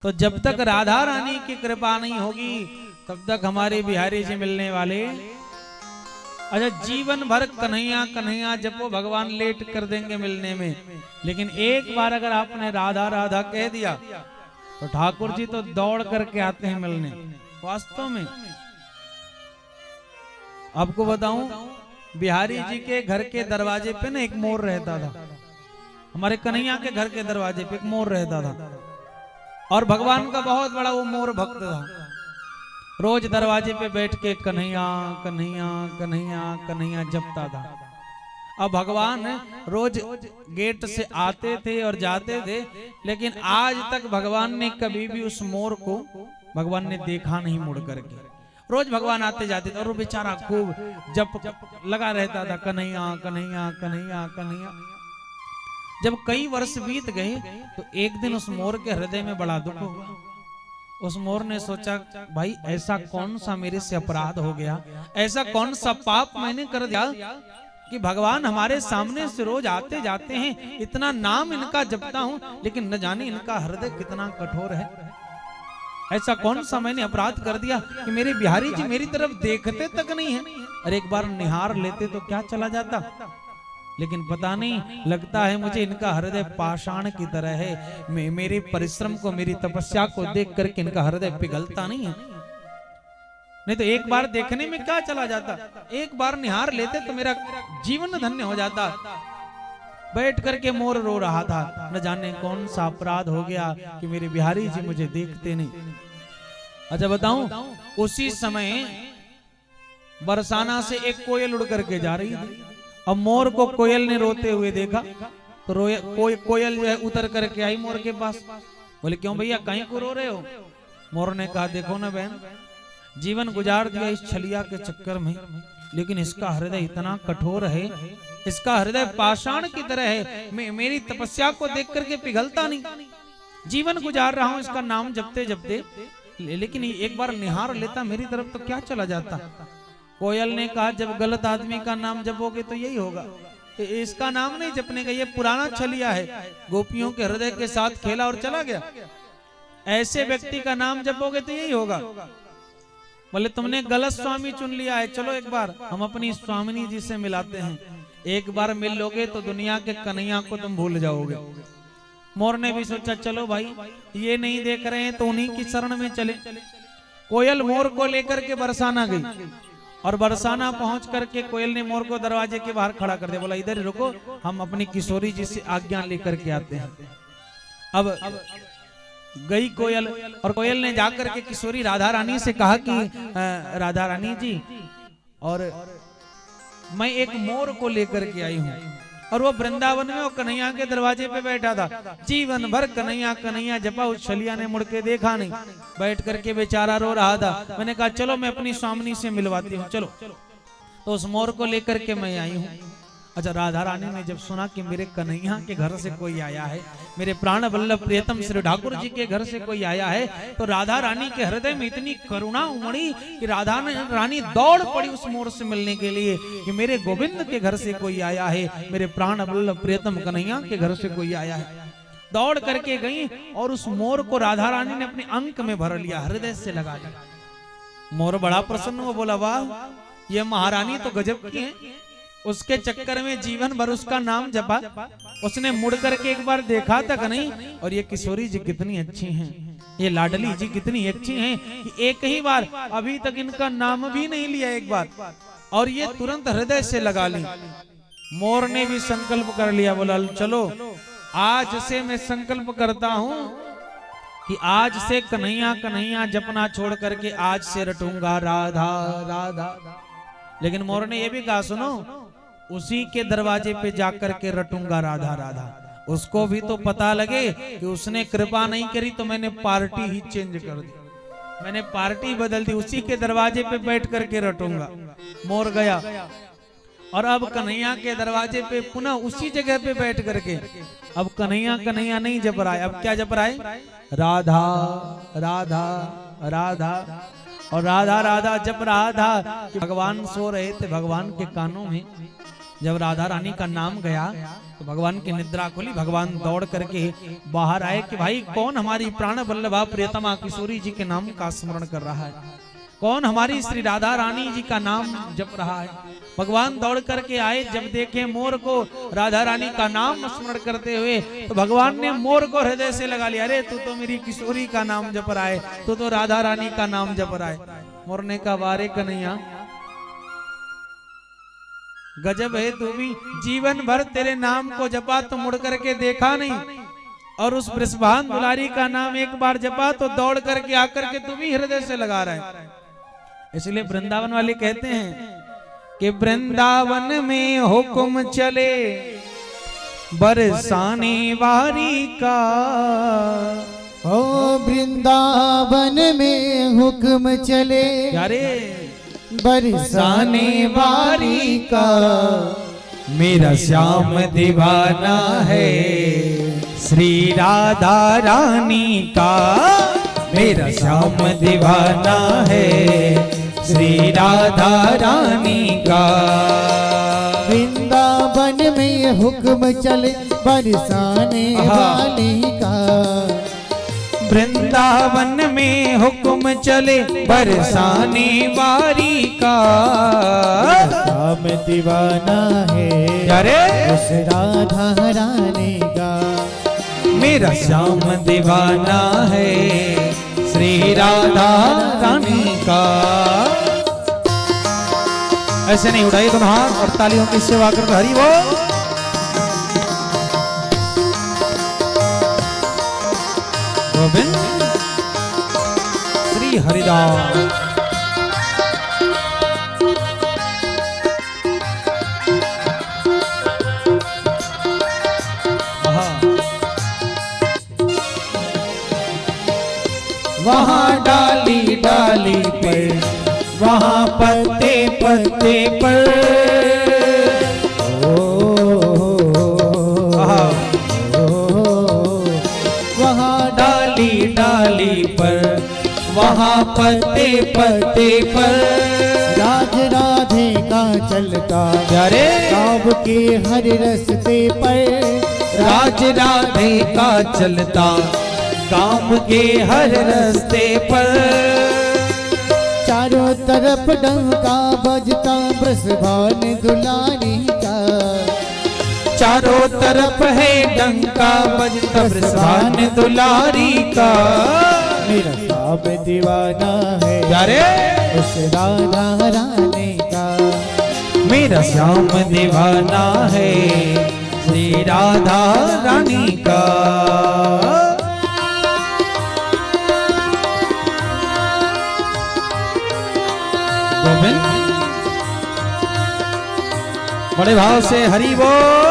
तो जब तक राधा रानी की कृपा नहीं होगी तब तक हमारे बिहारी जी मिलने वाले। अच्छा, जीवन भर कन्हैया कन्हैया जब वो भगवान लेट कर देंगे मिलने में, लेकिन एक बार अगर आपने राधा राधा कह दिया तो ठाकुर जी तो दौड़ करके आते हैं मिलने। वास्तव में आपको बताऊं, बिहारी जी के घर के दरवाजे पे ना एक मोर रहता था। हमारे कन्हैया के घर के दरवाजे पे एक मोर रहता था और भगवान का बहुत बड़ा वो मोर भक्त था। रोज दरवाजे पे बैठ के कन्हैया कन्हैया कन्हैया कन्हैया जपता था। अब भगवान रोज गेट से आते थे और जाते थे, लेकिन आज तक भगवान ने कभी भी उस मोर को भगवान ने देखा नहीं मुड़ करके। रोज भगवान आते जाते थे और वो बेचारा खूब जप लगा रहता था, कन्हैया कन्हैया कन्हैया कन्हैया। जब कई वर्ष बीत गए तो एक दिन उस मोर के हृदय में बड़ा दुख हुआ। उस मोर ने सोचा, भाई ऐसा कौन सा मेरे से अपराध हो गया, ऐसा कौन सा पाप मैंने कर दिया कि भगवान हमारे सामने से रोज आते जाते हैं, इतना नाम इनका जपता हूं, लेकिन न जाने इनका हृदय कितना कठोर है। ऐसा कौन सा मैंने अपराध कर दिया कि मेरे बिहारी जी मेरी तरफ देखते तक नहीं है, और एक बार निहार लेते तो क्या चला जाता। लेकिन पता नहीं, लगता है मुझे इनका हृदय पाषाण की तरह है। मेरे परिश्रम को, मेरी तपस्या को देख करके इनका हृदय पिघलता नहीं है। नहीं तो एक बार देखने में क्या चला जाता, एक बार निहार लेते तो मेरा जीवन धन्य हो जाता। बैठ करके मोर रो रहा था, न जाने कौन सा अपराध हो गया कि मेरे बिहारी जी मुझे देखते नहीं। अच्छा बताऊं, उसी समय बरसाना से एक कोयल उड़ करके जा रही थी। अब मोर को कोयल ने रोते हुए देखा तो कोयल जो है उतर करके आई मोर के पास। बोले, क्यों भैया कहीं को रो रहे हो? मोर ने कहा, देखो ना बहन, जीवन गुजार दिया इस छलिया के चक्कर में, लेकिन इसका हृदय इतना कठोर है, इसका हृदय पाषाण की तरह है। मेरी तपस्या को देख करके पिघलता नहीं। जीवन गुजार रहा हूं इसका नाम जपते जपते, लेकिन एक बार निहार लेता मेरी तरफ तो क्या चला जाता। कोयल ने कहा, जब गलत आदमी का नाम जपोगे तो यही होगा। इसका नाम नहीं जपने का, ये पुराना छलिया है, गोपियों के हृदय के साथ खेला और चला गया। ऐसे व्यक्ति का नाम जपोगे तो यही होगा। बोले, तुमने गलत स्वामी चुन लिया है, चलो एक बार हम अपनी स्वामिनी जी से मिलाते हैं। एक बार मिल लोगे तो दुनिया के कन्हैया को तुम भूल जाओगे। मोर ने भी सोचा, चलो भाई ये नहीं देख रहे हैं तो उन्हीं की शरण में चले। कोयल मोर को लेकर के बरसाना गई और बरसाना पहुंच करके कोयल ने मोर को दरवाजे के बाहर खड़ा कर दिया। बोला, इधर ही रुको, हम अपनी किशोरी जी से आज्ञा लेकर के आते हैं। अब गई कोयल और कोयल ने जाकर के किशोरी राधा रानी से कहा कि राधा रानी जी, और मैं एक मोर को लेकर के आई हूँ, और वो वृंदावन में वो कन्हैया के दरवाजे पे बैठा था। जीवन भर कन्हैया कन्हैया जपा, उस छलिया ने मुड़ के देखा नहीं, बैठ करके बेचारा रो रहा था। मैंने कहा, चलो मैं अपनी स्वामिनी से मिलवाती हूँ, चलो। तो उस मोर को लेकर के मैं आई हूँ। अच्छा, राधा रानी ने जब सुना कि मेरे कन्हैया के घर से कोई आया है, मेरे प्राण वल्लभ प्रियतम श्री ठाकुर जी के घर से कोई आया है, तो राधा रानी के हृदय में इतनी करुणा उमड़ी कि राधा रानी दौड़ पड़ी उस मोर से मिलने के लिए कि मेरे गोविंद के घर से कोई आया है, मेरे प्राण वल्लभ प्रियतम कन्हैया के घर से कोई आया है। दौड़ करके गई और उस मोर को राधा रानी ने अपने अंक में भर लिया, हृदय से लगा लिया। मोर बड़ा प्रसन्न हुआ, बोला, वाह ये महारानी तो गजब की है। उसके चक्कर में जीवन भर उसका नाम जपा, उसने मुड़ करके एक बार देखा तक नहीं। और ये किशोरी जी कितनी अच्छी हैं, ये लाडली जी कितनी अच्छी हैं कि एक ही बार, अभी तक इनका नाम भी नहीं लिया एक बार, और ये तुरंत हृदय से लगा ली। मोर ने भी संकल्प कर लिया, बोला, चलो आज से मैं संकल्प करता हूं कि आज से कन्हैया कन्हैया जपना छोड़ करके आज से रटूंगा राधा राधा। लेकिन मोर ने यह भी कहा, सुनो, उसी के दरवाजे पे जाकर के रटूंगा राधा राधा। उसको भी तो पता लगे कि उसने कृपा नहीं करी तो मैंने पार्टी ही चेंज कर दी, मैंने पार्टी बदल दी, उसी के दरवाजे पे बैठ करके रटूंगा। मोर गया और अब कन्हैया के दरवाजे पे पुनः उसी जगह पे बैठ करके, अब कन्हैया कन्हैया नहीं जप रहा है, अब क्या जप रहा है? राधा राधा राधा। और राधा राधा जप रहा था कि भगवान सो रहे थे, भगवान के कानों में जब राधा रानी का नाम गया तो भगवान की निद्रा खुली, भगवान दौड़ करके बाहर आए कि भाई कौन हमारी प्राण वल्लभा प्रियतमा किशोरी जी के नाम का स्मरण कर रहा है, कौन हमारी श्री राधा रानी जी का नाम जप रहा है। भगवान दौड़ करके आए, जब देखे मोर को राधा रानी का नाम स्मरण करते हुए तो भगवान ने मोर को हृदय से लगा लिया। अरे तू तो मेरी किशोरी का नाम जप रहा है, तू तो राधा रानी का नाम जप रहा है। मोर ने कहा वारे कन्हैया गजब है, तू भी जीवन भर तेरे नाम को जपा तो मुड़ करके देखा नहीं, और उस वृषभान दुलारी का नाम एक बार जपा तो दौड़ करके आकर के तू भी हृदय से लगा रहा है। इसलिए वृंदावन वाले कहते हैं कि वृंदावन में हुक्म चले बरसाने वारी का, ओ वृंदावन में हुक्म चले यारे बरसाने वारी का, मेरा श्याम दीवाना है श्री राधा रानी का, मेरा श्याम दीवाना है श्री राधा रानी का। वृंदावन में हुक्म चले बरसाने वाली का, वृंदावन में हुक्म चले बरसाने वारी का, श्याम दीवाना है अरे उस राधा रानी का, मेरा श्याम दीवाना है श्री राधा रानी का। ऐसे नहीं उठाइए दोनों हाथ और तालियों की सेवा कर हरि बोल। गोविंद श्री हरिदास। वहाँ डाली डाली पर, वहाँ पत्ते पत्ते पर, वहाँ डाली डाली पर, वहाँ पत्ते पत्ते पर, राज राधे का चलता प्यारे काब के हर रस्ते पर, राज राधे का चलता काम के हर रास्ते पर, चारों तरफ डंका बजता वृषभान दुलारी का, चारों तरफ है डंका बजता वृषभान दुलारी का, मेरा श्याम दीवाना है प्यारे उस राधा रानी का, मेरा श्याम दीवाना है श्री राधा रानी का। गोविंद बड़े भाव से हरि बोल।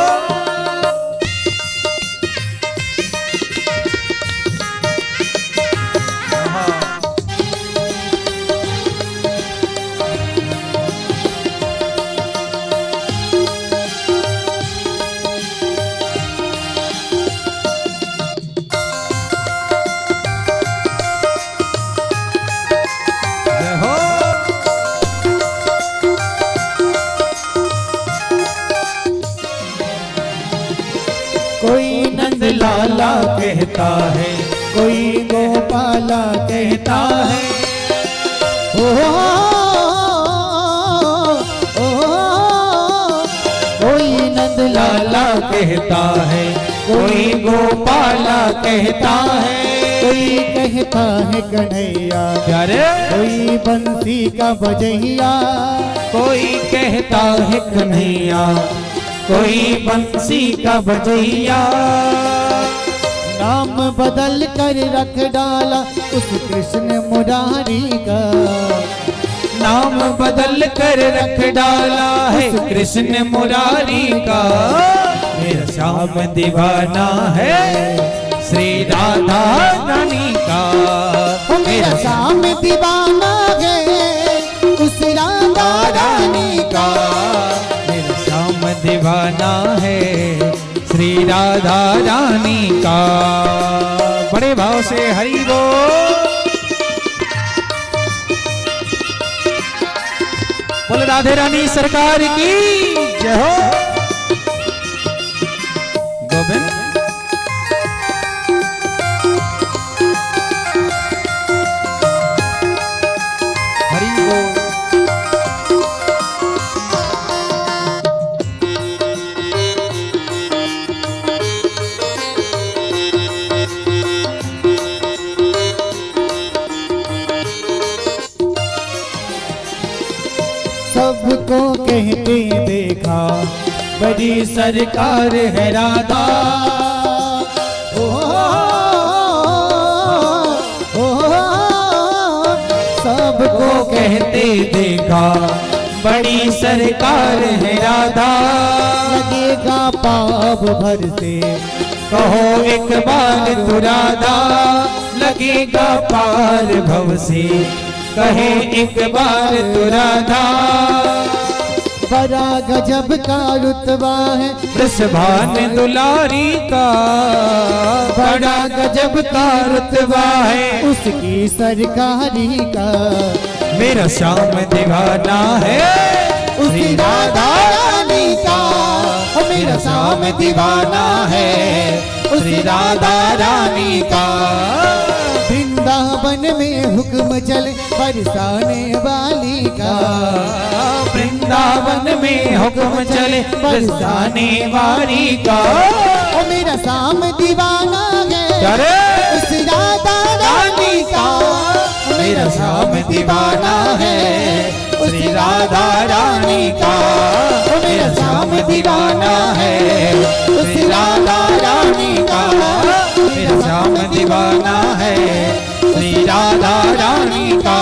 कोई नंद लाला कहता है, कोई गोपाला कहता है, ओ कोई नंद लाला कहता है, कोई गोपाला कहता है, कोई कहता है कन्हैया प्यारे कोई बंसी का बजैया, कोई कहता है कन्हैया कोई बंसी का बजैया, नाम बदल कर रख डाला उस कृष्ण मुरारी का, नाम बदल कर रख डाला है कृष्ण मुरारी का, मेरा श्याम दीवाना है श्री राधा रानी का, मेरा श्याम दीवाना है उस राधा रानी का, मेरा श्याम दीवाना है श्री राधा रानी का। बड़े भाव से हरि बोल। बोल राधे रानी सरकार की जय हो। कहते देखा बड़ी सरकार है राधा। ओ, ओ, सबको कहते देखा बड़ी सरकार है राधा। लगेगा पाप भर से कहो एक बार तू राधा, लगेगा पार भव से कहे एक बार तू राधा। बड़ा गजब का रुतबा है वृषभान दुलारी का, बड़ा गजब का रुतबा है उसकी सरकारी का। मेरा श्याम दीवाना है उसी राधा रानी का, मेरा श्याम दीवाना है उसी राधा रानी का। वृंदावन में हुक्म चले बरसाने वाली का। वृंदावन में हुक्म चले बरसाने वाली का। ओ मेरा श्याम दीवाना है अरे उस राधा रानी का। मेरा श्याम दीवाना है श्री राधा रानी का। मेरा श्याम दीवाना है श्री राधा रानी का। मेरा श्याम दीवाना है श्री राधा रानी का।